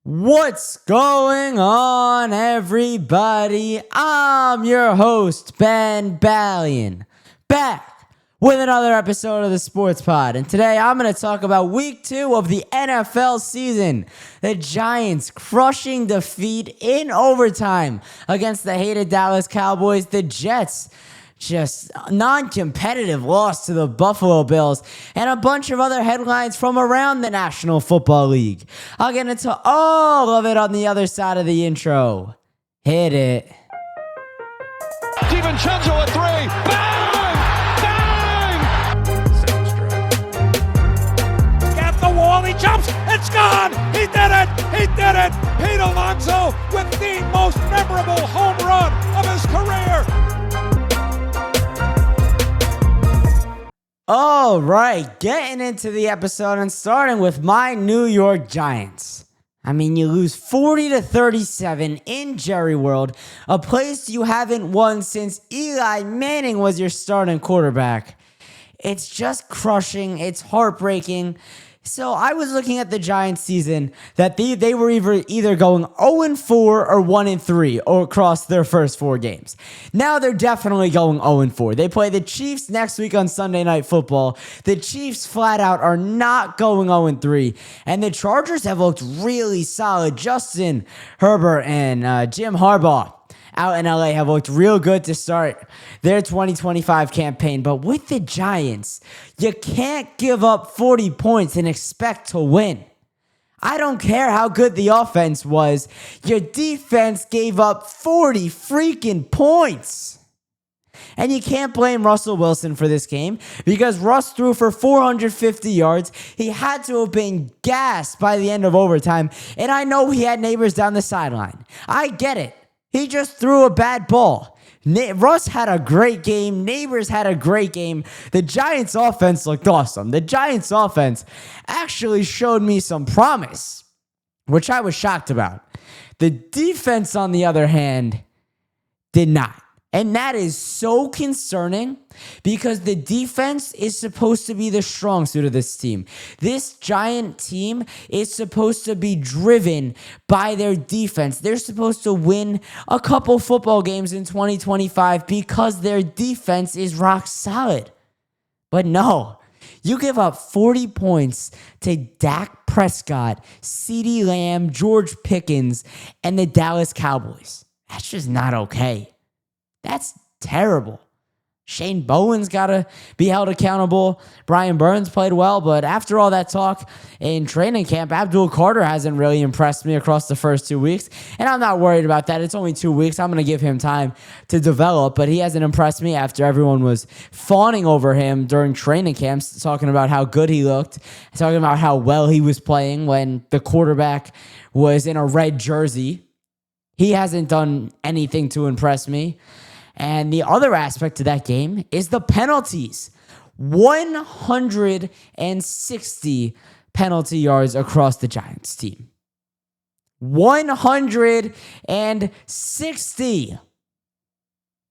What's going on, everybody? I'm your host, Ben Ballion, back with another episode of the Sports Pod. And today I'm going to talk about week 2 of the NFL season. The Giants crushing defeat in overtime against the hated Dallas Cowboys. The Jets just non-competitive loss to the Buffalo Bills, and a bunch of other headlines from around the National Football League. I'll get into all of it on the other side of the intro. Hit it. DiVincenzo at 3. Bang! Bang! At the wall, he jumps. It's gone. He did it. He did it. Pete Alonso with the most memorable home run of his career. All right, getting into the episode and starting with my New York Giants. I mean, you lose 40-37 in Jerry World, a place you haven't won since Eli Manning was your starting quarterback. It's just crushing. It's heartbreaking. So I was looking at the Giants season that they were either going 0-4 or 1-3 or across their first 4 games. Now they're definitely going 0-4. They play the Chiefs next week on Sunday Night Football. The Chiefs flat out are not going 0-3. And the Chargers have looked really solid. Justin Herbert and Jim Harbaugh out in LA have looked real good to start their 2025 campaign. But with the Giants, you can't give up 40 points and expect to win. I don't care how good the offense was. Your defense gave up 40 freaking points. And you can't blame Russell Wilson for this game because Russ threw for 450 yards. He had to have been gassed by the end of overtime. And I know he had neighbors down the sideline. I get it. He just threw a bad ball. Russ had a great game. Neighbors had a great game. The Giants offense looked awesome. The Giants offense actually showed me some promise, which I was shocked about. The defense, on the other hand, did not. And that is so concerning because the defense is supposed to be the strong suit of this team. This Giant team is supposed to be driven by their defense. They're supposed to win a couple football games in 2025 because their defense is rock solid. But no, you give up 40 points to Dak Prescott, CeeDee Lamb, George Pickens, and the Dallas Cowboys. That's just not okay. That's terrible. Shane Bowen's got to be held accountable. Brian Burns played well, but after all that talk in training camp, Abdul Carter hasn't really impressed me across the first 2 weeks, and I'm not worried about that. It's only 2 weeks. I'm going to give him time to develop, but he hasn't impressed me after everyone was fawning over him during training camps, talking about how good he looked, talking about how well he was playing when the quarterback was in a red jersey. He hasn't done anything to impress me. And the other aspect of that game is the penalties. 160 penalty yards across the Giants team. 160.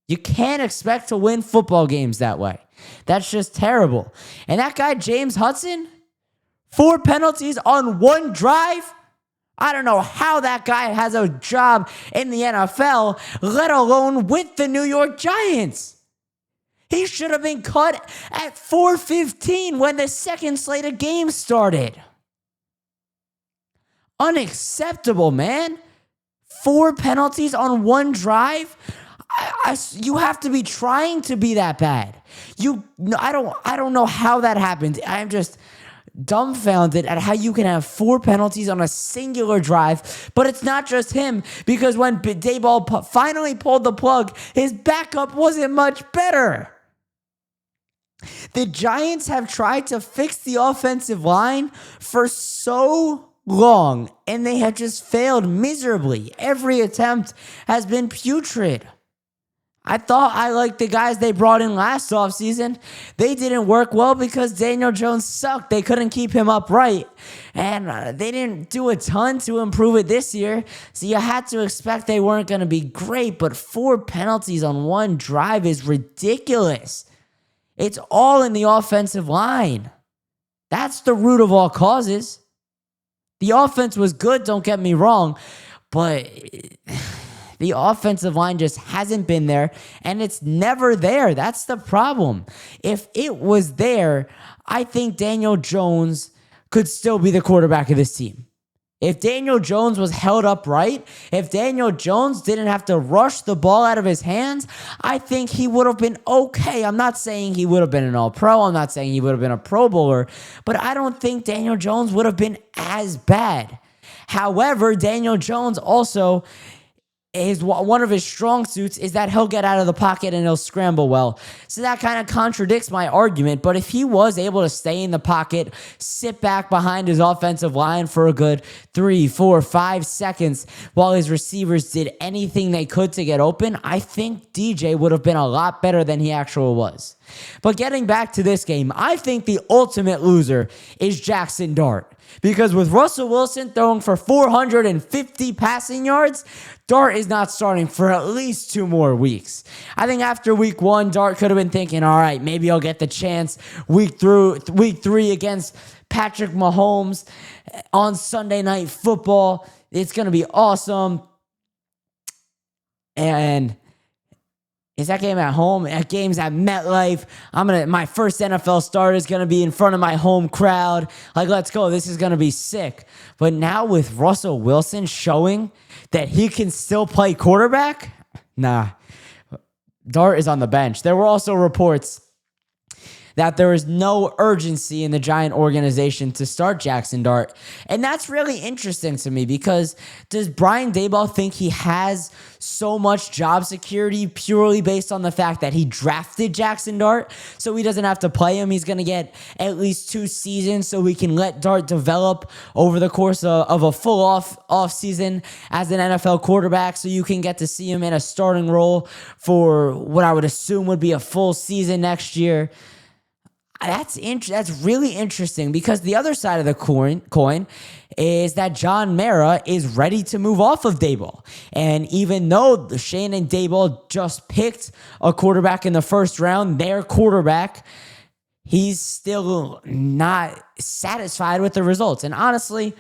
You can't expect to win football games that way. That's just terrible. And that guy, James Hudson, 4 penalties on 1 drive. I don't know how that guy has a job in the NFL, let alone with the New York Giants. He should have been cut at 4:15 when the second slate of games started. Unacceptable, man. 4 penalties on 1 drive? You have to be trying to be that bad. I don't know how that happened. I'm just dumbfounded at how you can have 4 penalties on a singular drive. But it's not just him, because when Daboll finally pulled the plug, his backup wasn't much better. The Giants have tried to fix the offensive line for so long, and they have just failed miserably. Every attempt has been putrid. I thought I liked the guys they brought in last offseason. They didn't work well because Daniel Jones sucked. They couldn't keep him upright. And they didn't do a ton to improve it this year. So you had to expect they weren't going to be great. But 4 penalties on 1 drive is ridiculous. It's all in the offensive line. That's the root of all causes. The offense was good, don't get me wrong, but the offensive line just hasn't been there, and it's never there. That's the problem. If it was there, I think Daniel Jones could still be the quarterback of this team. If Daniel Jones was held upright, if Daniel Jones didn't have to rush the ball out of his hands, I think he would have been okay. I'm not saying he would have been an All-Pro. I'm not saying he would have been a Pro Bowler, but I don't think Daniel Jones would have been as bad. However, Daniel Jones also one of his strong suits is that he'll get out of the pocket and he'll scramble well. So that kind of contradicts my argument. But if he was able to stay in the pocket, sit back behind his offensive line for a good 3, 4, 5 seconds while his receivers did anything they could to get open, I think DJ would have been a lot better than he actually was. But getting back to this game, I think the ultimate loser is Jackson Dart. Because with Russell Wilson throwing for 450 passing yards, Dart is not starting for at least 2 more weeks. I think after week 1, Dart could have been thinking, all right, maybe I'll get the chance week 3 against Patrick Mahomes on Sunday Night Football. It's going to be awesome. And is that game at home? That game's at MetLife. My first NFL start is gonna be in front of my home crowd. Like, let's go. This is gonna be sick. But now with Russell Wilson showing that he can still play quarterback, nah. Dart is on the bench. There were also reports that there is no urgency in the Giant organization to start Jackson Dart. And that's really interesting to me because does Brian Daboll think he has so much job security purely based on the fact that he drafted Jackson Dart so he doesn't have to play him? He's going to get at least 2 seasons so we can let Dart develop over the course of a full off season as an NFL quarterback so you can get to see him in a starting role for what I would assume would be a full season next year. That's really interesting because the other side of the coin is that John Mara is ready to move off of Daboll. And even though Shane and Daboll just picked a quarterback in the first round, their quarterback, he's still not satisfied with the results. And honestly,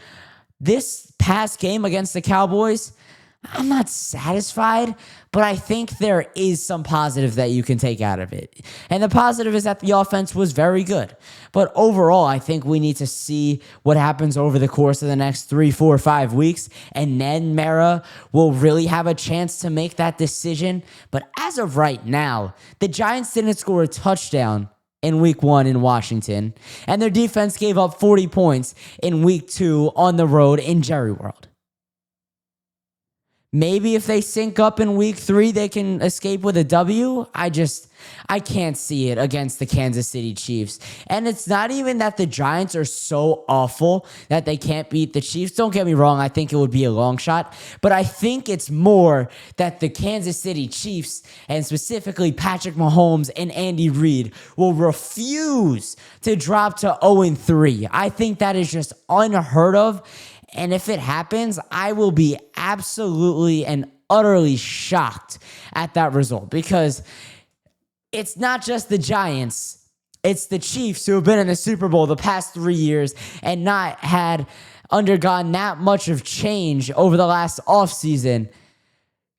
this past game against the Cowboys, I'm not satisfied, but I think there is some positive that you can take out of it. And the positive is that the offense was very good. But overall, I think we need to see what happens over the course of the next 3, 4, 5 weeks. And then Mara will really have a chance to make that decision. But as of right now, the Giants didn't score a touchdown in week 1 in Washington. And their defense gave up 40 points in week 2 on the road in Jerry World. Maybe if they sync up in week 3, they can escape with a W. I can't see it against the Kansas City Chiefs. And it's not even that the Giants are so awful that they can't beat the Chiefs. Don't get me wrong. I think it would be a long shot. But I think it's more that the Kansas City Chiefs, and specifically Patrick Mahomes and Andy Reid, will refuse to drop to 0-3. I think that is just unheard of. And if it happens, I will be absolutely and utterly shocked at that result because it's not just the Giants, it's the Chiefs who have been in the Super Bowl the past 3 years and not had undergone that much of change over the last offseason,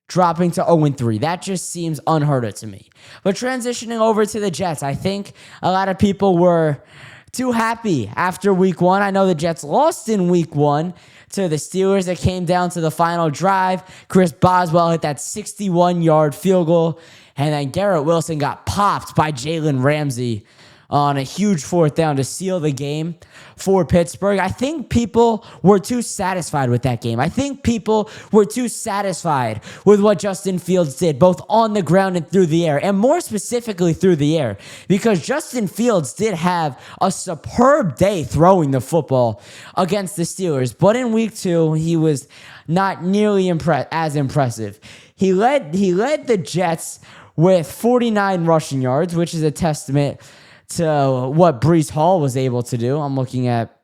dropping to 0-3. That just seems unheard of to me. But transitioning over to the Jets, I think a lot of people were too happy after week 1. I know the Jets lost in week 1 to the Steelers. It came down to the final drive. Chris Boswell hit that 61-yard field goal, and then Garrett Wilson got popped by Jalen Ramsey on a huge 4th down to seal the game for Pittsburgh. I think people were too satisfied with that game. I think people were too satisfied with what Justin Fields did, both on the ground and through the air, and more specifically through the air, because Justin Fields did have a superb day throwing the football against the Steelers, but in week 2, he was not nearly as impressive. He led the Jets with 49 rushing yards, which is a testament to what Breece Hall was able to do. I'm looking at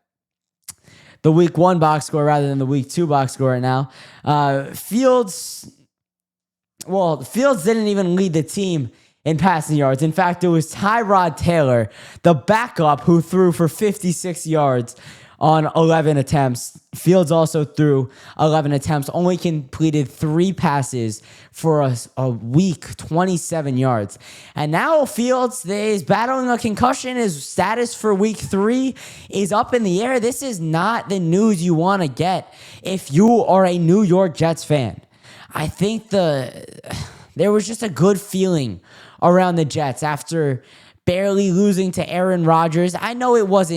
the week 1 box score rather than the week 2 box score right now. Fields didn't even lead the team in passing yards. In fact, it was Tyrod Taylor, the backup, who threw for 56 yards on 11 attempts. Fields also threw 11 attempts, only completed 3 passes for a weak 27 yards. And now Fields is battling a concussion. His status for week 3 is up in the air. This is not the news you want to get if you are a New York Jets fan. I think there was just a good feeling around the Jets after barely losing to Aaron Rodgers. I know it was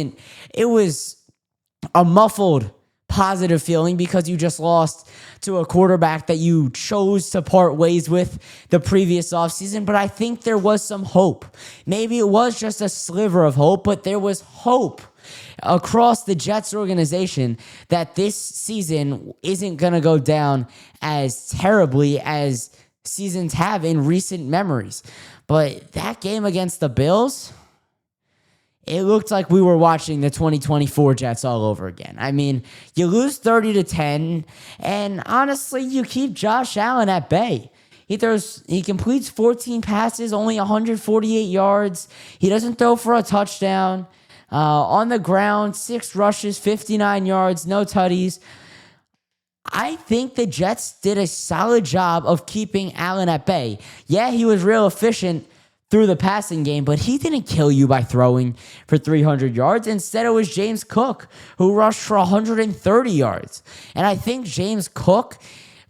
a muffled positive feeling because you just lost to a quarterback that you chose to part ways with the previous offseason, but I think there was some hope. Maybe it was just a sliver of hope, but there was hope across the Jets organization that this season isn't going to go down as terribly as seasons have in recent memories. But that game against the Bills, it looked like we were watching the 2024 Jets all over again. I mean, you lose 30-10, and honestly, you keep Josh Allen at bay. He completes 14 passes, only 148 yards. He doesn't throw for a touchdown. On the ground, 6 rushes, 59 yards, no tutties. I think the Jets did a solid job of keeping Allen at bay. Yeah, he was real efficient through the passing game, but he didn't kill you by throwing for 300 yards. Instead, it was James Cook who rushed for 130 yards. And I think James Cook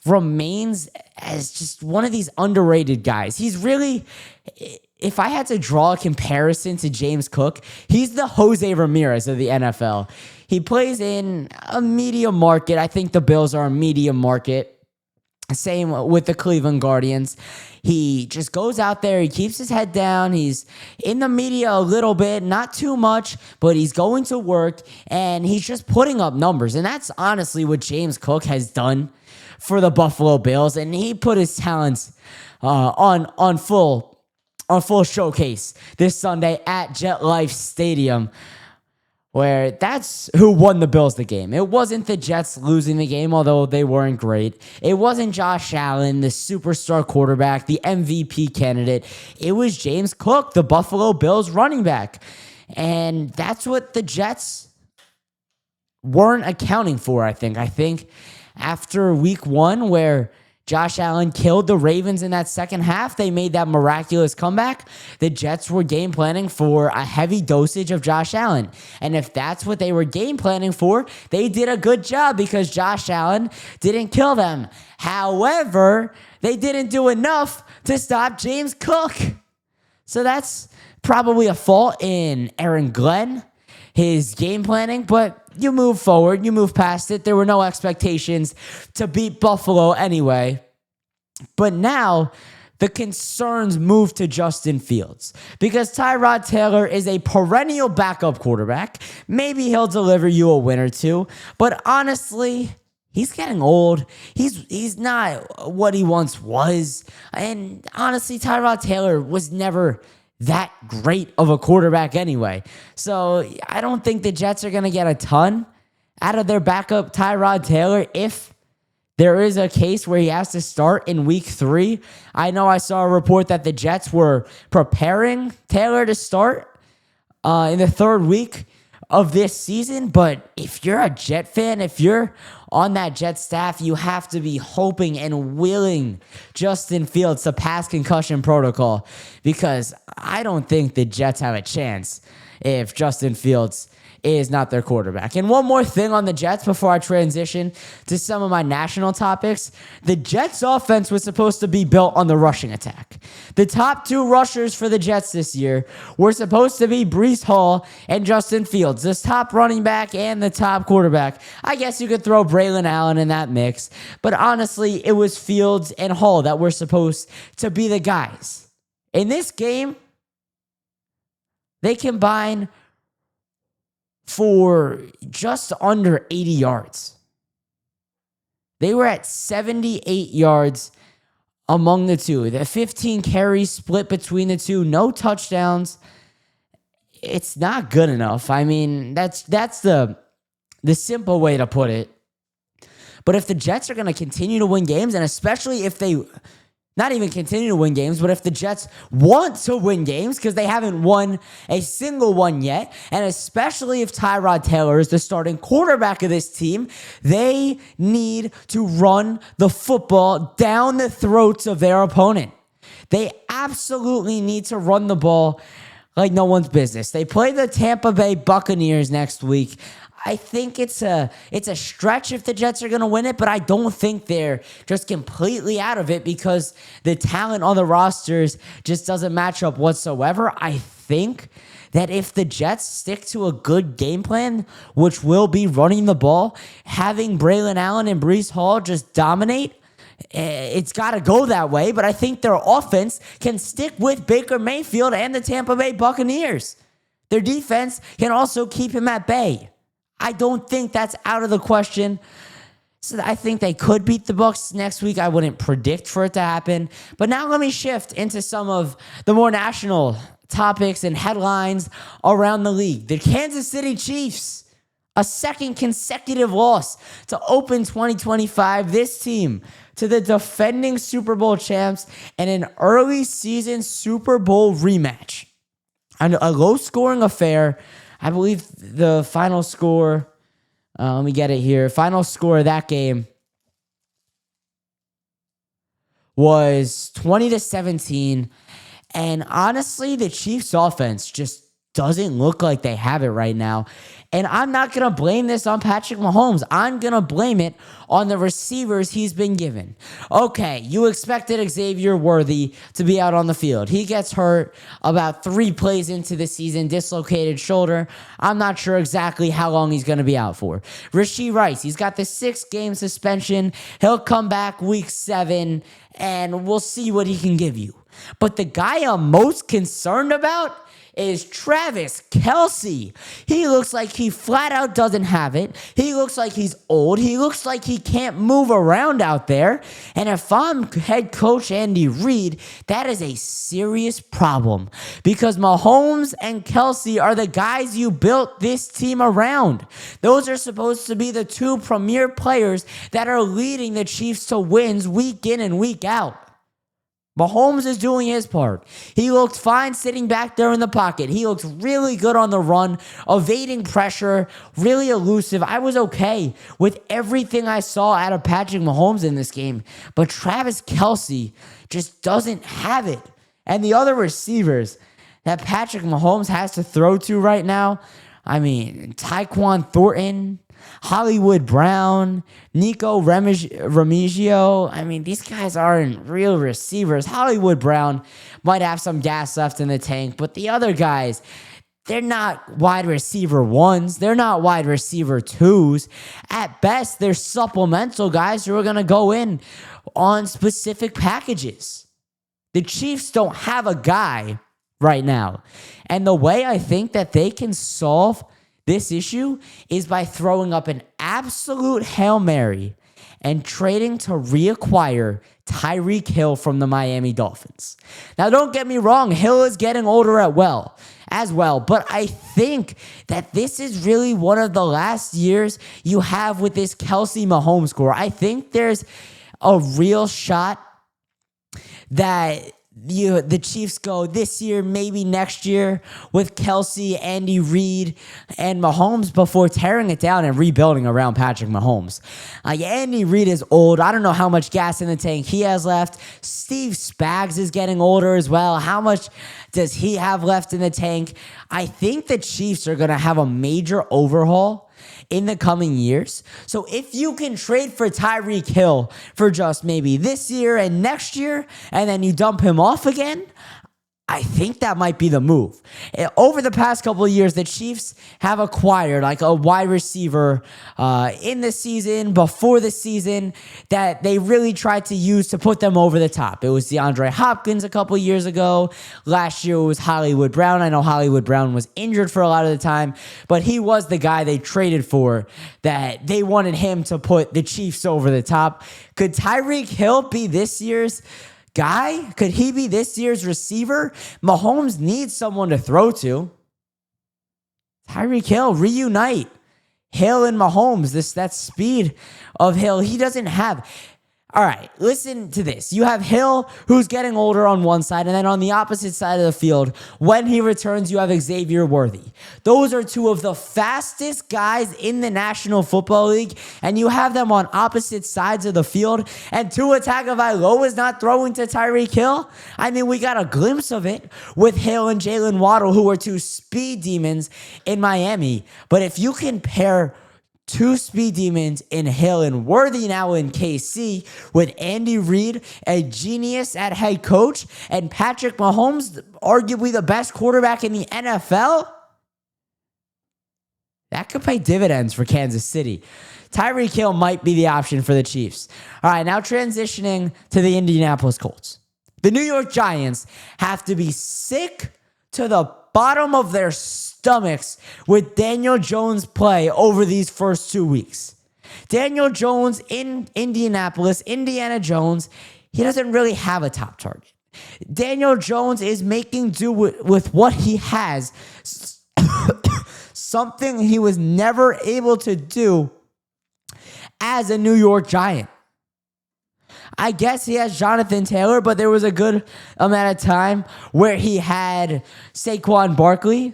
remains as just one of these underrated guys. He's really, if I had to draw a comparison to James Cook, he's the Jose Ramirez of the NFL. He plays in a medium market. I think the Bills are a medium market. Same with the Cleveland Guardians. He just goes out there. He keeps his head down. He's in the media a little bit, not too much, but he's going to work, and he's just putting up numbers. And that's honestly what James Cook has done for the Buffalo Bills. And he put his talents on full showcase this Sunday at GetLife Stadium, where that's who won the Bills the game. It wasn't the Jets losing the game, although they weren't great. It wasn't Josh Allen, the superstar quarterback, the MVP candidate. It was James Cook, the Buffalo Bills running back. And that's what the Jets weren't accounting for, I think. I think after week 1, where Josh Allen killed the Ravens in that second half, they made that miraculous comeback. The Jets were game planning for a heavy dosage of Josh Allen. And if that's what they were game planning for, they did a good job because Josh Allen didn't kill them. However, they didn't do enough to stop James Cook. So that's probably a fault in Aaron Glenn, his game planning, but you move forward, you move past it. There were no expectations to beat Buffalo anyway. But now the concerns move to Justin Fields because Tyrod Taylor is a perennial backup quarterback. Maybe he'll deliver you a win or two, but honestly, he's getting old. He's not what he once was. And honestly, Tyrod Taylor was never that great of a quarterback anyway. So I don't think the Jets are going to get a ton out of their backup Tyrod Taylor if there is a case where he has to start in week 3. I know I saw a report that the Jets were preparing Taylor to start in the 3rd week of this season, but if you're a Jet fan, if you're on that Jet staff, you have to be hoping and willing Justin Fields to pass concussion protocol, because I don't think the Jets have a chance if Justin Fields is not their quarterback. And one more thing on the Jets before I transition to some of my national topics. The Jets offense was supposed to be built on the rushing attack. The top 2 rushers for the Jets this year were supposed to be Breece Hall and Justin Fields, the top running back and the top quarterback. I guess you could throw Braylon Allen in that mix, but honestly, it was Fields and Hall that were supposed to be the guys. In this game, they combined for just under 80 yards. They were at 78 yards among the two. The 15 carries split between the two, no touchdowns. It's not good enough. I mean, that's the simple way to put it. But if the Jets are going to continue to win games, and especially if they not even continue to win games, but if the Jets want to win games, because they haven't won a single one yet, and especially if Tyrod Taylor is the starting quarterback of this team, they need to run the football down the throats of their opponent. They absolutely need to run the ball like no one's business. They play the Tampa Bay Buccaneers next week. I think it's a stretch if the Jets are going to win it, but I don't think they're just completely out of it because the talent on the rosters just doesn't match up whatsoever. I think that if the Jets stick to a good game plan, which will be running the ball, having Braylon Allen and Breece Hall just dominate, it's got to go that way, but I think their offense can stick with Baker Mayfield and the Tampa Bay Buccaneers. Their defense can also keep him at bay. I don't think that's out of the question. So I think they could beat the Bucs next week. I wouldn't predict for it to happen. But now let me shift into some of the more national topics and headlines around the league. The Kansas City Chiefs, a second consecutive loss to open 2025. This team to the defending Super Bowl champs and an early season Super Bowl rematch. And a low-scoring affair. I believe the final score, let me get it here. Final score of that game was 20-17. And honestly, the Chiefs offense just doesn't look like they have it right now. And I'm not going to blame this on Patrick Mahomes. I'm going to blame it on the receivers he's been given. Okay, you expected Xavier Worthy to be out on the field. He gets hurt about 3 plays into the season, dislocated shoulder. I'm not sure exactly how long he's going to be out for. Rashee Rice, he's got the 6-game suspension. He'll come back week 7, and we'll see what he can give you. But the guy I'm most concerned about is Travis Kelce. He looks like he flat out doesn't have it. He looks like he's old. He looks like he can't move around out there. And if I'm head coach Andy Reid, that is a serious problem because Mahomes and Kelce are the guys you built this team around. Those are supposed to be the 2 premier players that are leading the Chiefs to wins week in and week out. Mahomes is doing his part. He looked fine sitting back there in the pocket. He looked really good on the run, evading pressure, really elusive. I was okay with everything I saw out of Patrick Mahomes in this game. But Travis Kelce just doesn't have it. And the other receivers that Patrick Mahomes has to throw to right now, I mean, Tyquan Thornton, Hollywood Brown, Nico Remigio. I mean, these guys aren't real receivers. Hollywood Brown might have some gas left in the tank, but the other guys, they're not wide receiver 1s. They're not wide receiver 2s. At best, they're supplemental guys who are going to go in on specific packages. The Chiefs don't have a guy right now. And the way I think that they can solve this issue is by throwing up an absolute Hail Mary and trading to reacquire Tyreek Hill from the Miami Dolphins. Now, don't get me wrong, Hill is getting older as well, but I think that this is really one of the last years you have with this Kelce Mahomes core. I think there's a real shot that the Chiefs go this year, maybe next year with Kelce, Andy Reid, and Mahomes before tearing it down and rebuilding around Patrick Mahomes. Andy Reid is old. I don't know how much gas in the tank he has left. Steve Spags is getting older as well. How much does he have left in the tank? I think the Chiefs are going to have a major overhaul in the coming years. So if you can trade for Tyreek Hill for just maybe this year and next year, and then you dump him off again, I think that might be the move. Over the past couple of years, the Chiefs have acquired like a wide receiver in the season, before the season, that they really tried to use to put them over the top. It was DeAndre Hopkins a couple of years ago. Last year it was Hollywood Brown. I know Hollywood Brown was injured for a lot of the time, but he was the guy they traded for, that they wanted him to put the Chiefs over the top. Could Tyreek Hill be this year's guy? Could he be this year's receiver? Mahomes needs someone to throw to. Tyreek Hill, reunite Hill and Mahomes. That speed of Hill, he doesn't have. All right, listen to this. You have Hill, who's getting older on one side, and then on the opposite side of the field, when he returns, you have Xavier Worthy. Those are two of the fastest guys in the National Football League, and you have them on opposite sides of the field, and Tua Tagovailoa is not throwing to Tyreek Hill. I mean, we got a glimpse of it with Hill and Jalen Waddle, who were two speed demons in Miami. But if you compare two speed demons in Hill and Worthy now in KC, with Andy Reid, a genius at head coach, and Patrick Mahomes, arguably the best quarterback in the NFL, that could pay dividends for Kansas City. Tyreek Hill might be the option for the Chiefs. All right, now transitioning to the Indianapolis Colts. The New York Giants have to be sick to the bottom of their stomachs with Daniel Jones' play over these first 2 weeks. Daniel Jones in Indianapolis, Indiana Jones, he doesn't really have a top target. Daniel Jones is making do with what he has, something he was never able to do as a New York Giant. I guess he has Jonathan Taylor, but there was a good amount of time where he had Saquon Barkley.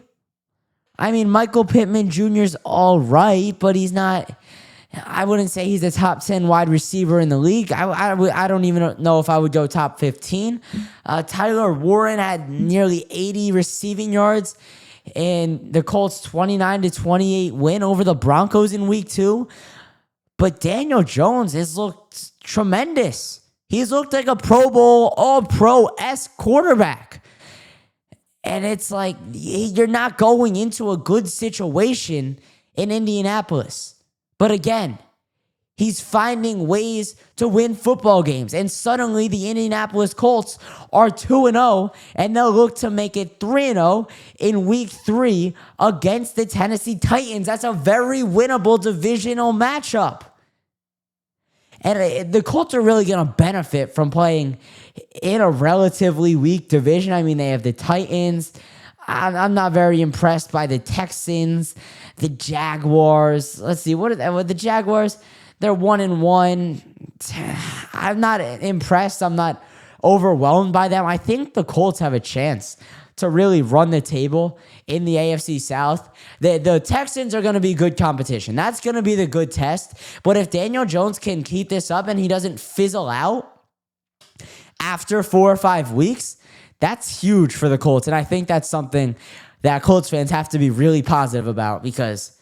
I mean, Michael Pittman Jr. is all right, but he's not, I wouldn't say he's a top 10 wide receiver in the league. I don't even know if I would go top 15. Tyler Warren had nearly 80 receiving yards in the Colts' 29-28 win over the Broncos in week 2. But Daniel Jones has looked tremendous. He's looked like a Pro Bowl, All-Pro-esque quarterback. And it's like, you're not going into a good situation in Indianapolis. But again, he's finding ways to win football games. And suddenly the Indianapolis Colts are 2-0, and they'll look to make it 3-0 in week 3 against the Tennessee Titans. That's a very winnable divisional matchup. And the Colts are really going to benefit from playing in a relatively weak division. I mean, they have the Titans. I'm not very impressed by the Texans, the Jaguars. Let's see, what are they? With the Jaguars, they're 1-1. I'm not impressed. I'm not overwhelmed by them. I think the Colts have a chance to really run the table in the AFC South. The Texans are going to be good competition. That's going to be the good test. But if Daniel Jones can keep this up and he doesn't fizzle out after 4 or 5 weeks, that's huge for the Colts. And I think that's something that Colts fans have to be really positive about, because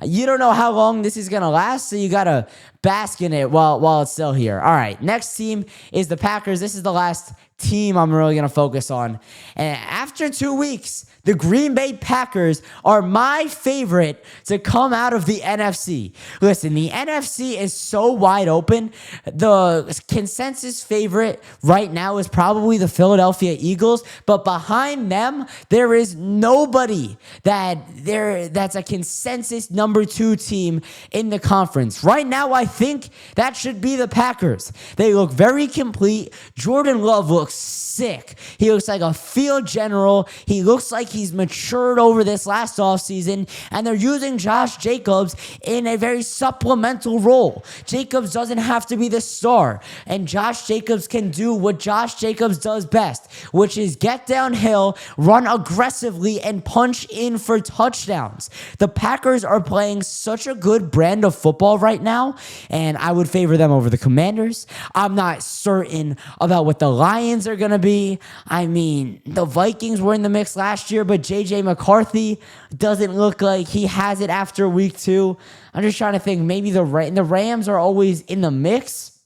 you don't know how long this is going to last, so you got to bask in it while it's still here. All right, next team is the Packers. This is the last team I'm really going to focus on. And after 2 weeks, the Green Bay Packers are my favorite to come out of the NFC. Listen, the NFC is so wide open. The consensus favorite right now is probably the Philadelphia Eagles, but behind them, there is nobody that's a consensus number 2 team in the conference. Right now, I think that should be the Packers. They look very complete. Jordan Love looks sick. He looks like a field general. He looks like he's matured over this last offseason, and they're using Josh Jacobs in a very supplemental role. Jacobs doesn't have to be the star, and Josh Jacobs can do what Josh Jacobs does best, which is get downhill, run aggressively, and punch in for touchdowns. The Packers are playing such a good brand of football right now, and I would favor them over the Commanders. I'm not certain about what the Lions are going to be. I mean, the Vikings were in the mix last year, but J.J. McCarthy doesn't look like he has it after week 2. I'm just trying to think. Maybe the Rams are always in the mix,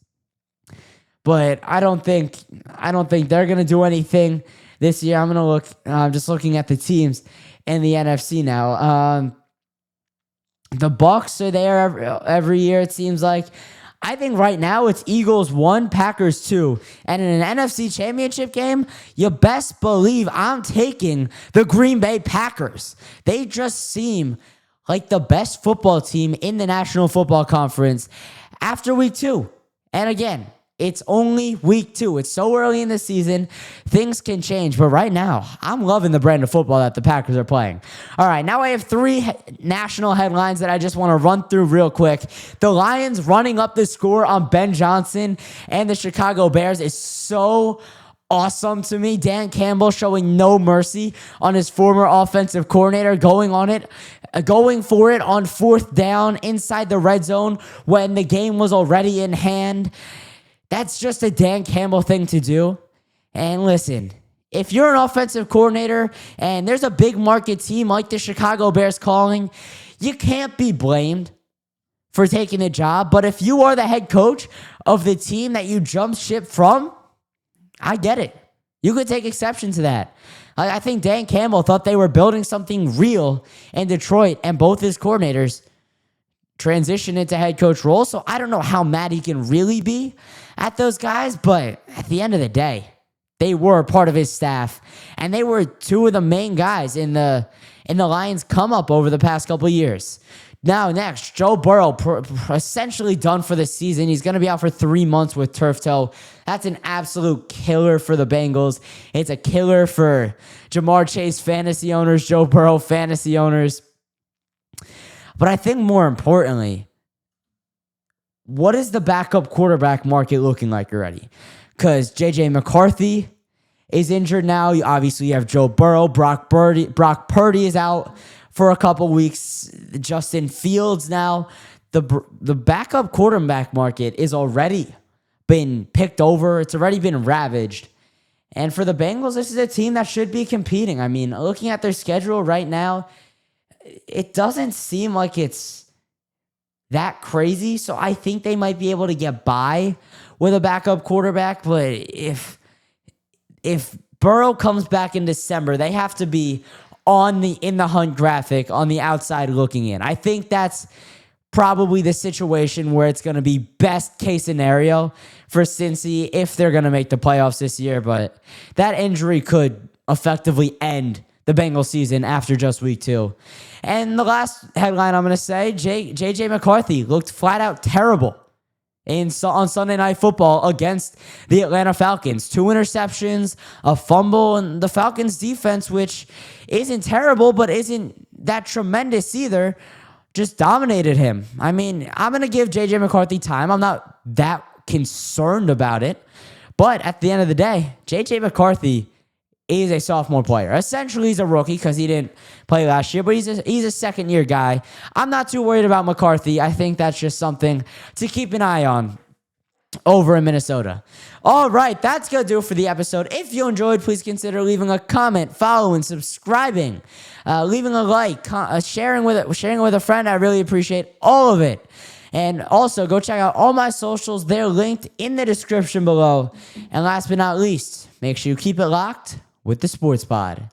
but I don't think they're going to do anything this year. I'm just looking at the teams in the NFC now. The Bucs are there every year, it seems like. I think right now it's Eagles 1, Packers 2. And in an NFC Championship game, you best believe I'm taking the Green Bay Packers. They just seem like the best football team in the National Football Conference after week 2. And again, it's only week 2. It's so early in the season. Things can change. But right now, I'm loving the brand of football that the Packers are playing. All right, now I have 3 national headlines that I just want to run through real quick. The Lions running up the score on Ben Johnson and the Chicago Bears is so awesome to me. Dan Campbell showing no mercy on his former offensive coordinator, going for it on 4th down inside the red zone when the game was already in hand. That's just a Dan Campbell thing to do. And listen, if you're an offensive coordinator and there's a big market team like the Chicago Bears calling, you can't be blamed for taking a job. But if you are the head coach of the team that you jumped ship from, I get it. You could take exception to that. I think Dan Campbell thought they were building something real in Detroit, and both his coordinators transitioned into head coach roles. So I don't know how mad he can really be at those guys, but at the end of the day, they were part of his staff, and they were 2 of the main guys in the Lions' come up over the past couple of years. Now, next, Joe Burrow, essentially done for the season. He's going to be out for 3 months with turf toe. That's an absolute killer for the Bengals. It's a killer for Jamar Chase fantasy owners, Joe Burrow fantasy owners. But I think more importantly, what is the backup quarterback market looking like already? Because J.J. McCarthy is injured now. Obviously, you have Joe Burrow. Brock Purdy is out for a couple weeks. Justin Fields now. The backup quarterback market is already been picked over. It's already been ravaged. And for the Bengals, this is a team that should be competing. I mean, looking at their schedule right now, it doesn't seem like it's that crazy. So I think they might be able to get by with a backup quarterback. But if Burrow comes back in December, they have to be in the hunt graphic on the outside looking in. I think that's probably the situation where it's going to be best case scenario for Cincy if they're going to make the playoffs this year. But that injury could effectively end the Bengals season after just week 2. And the last headline I'm going to say, J.J. McCarthy looked flat out terrible on Sunday Night Football against the Atlanta Falcons. 2 interceptions, a fumble, and the Falcons defense, which isn't terrible but isn't that tremendous either, just dominated him. I mean, I'm going to give J.J. McCarthy time. I'm not that concerned about it. But at the end of the day, J.J. McCarthy is a sophomore player. Essentially, he's a rookie because he didn't play last year, but he's a second-year guy. I'm not too worried about McCarthy. I think that's just something to keep an eye on over in Minnesota. All right, that's going to do it for the episode. If you enjoyed, please consider leaving a comment, following, subscribing, leaving a like, sharing with a friend. I really appreciate all of it. And also, go check out all my socials. They're linked in the description below. And last but not least, make sure you keep it locked with the Sports Pod.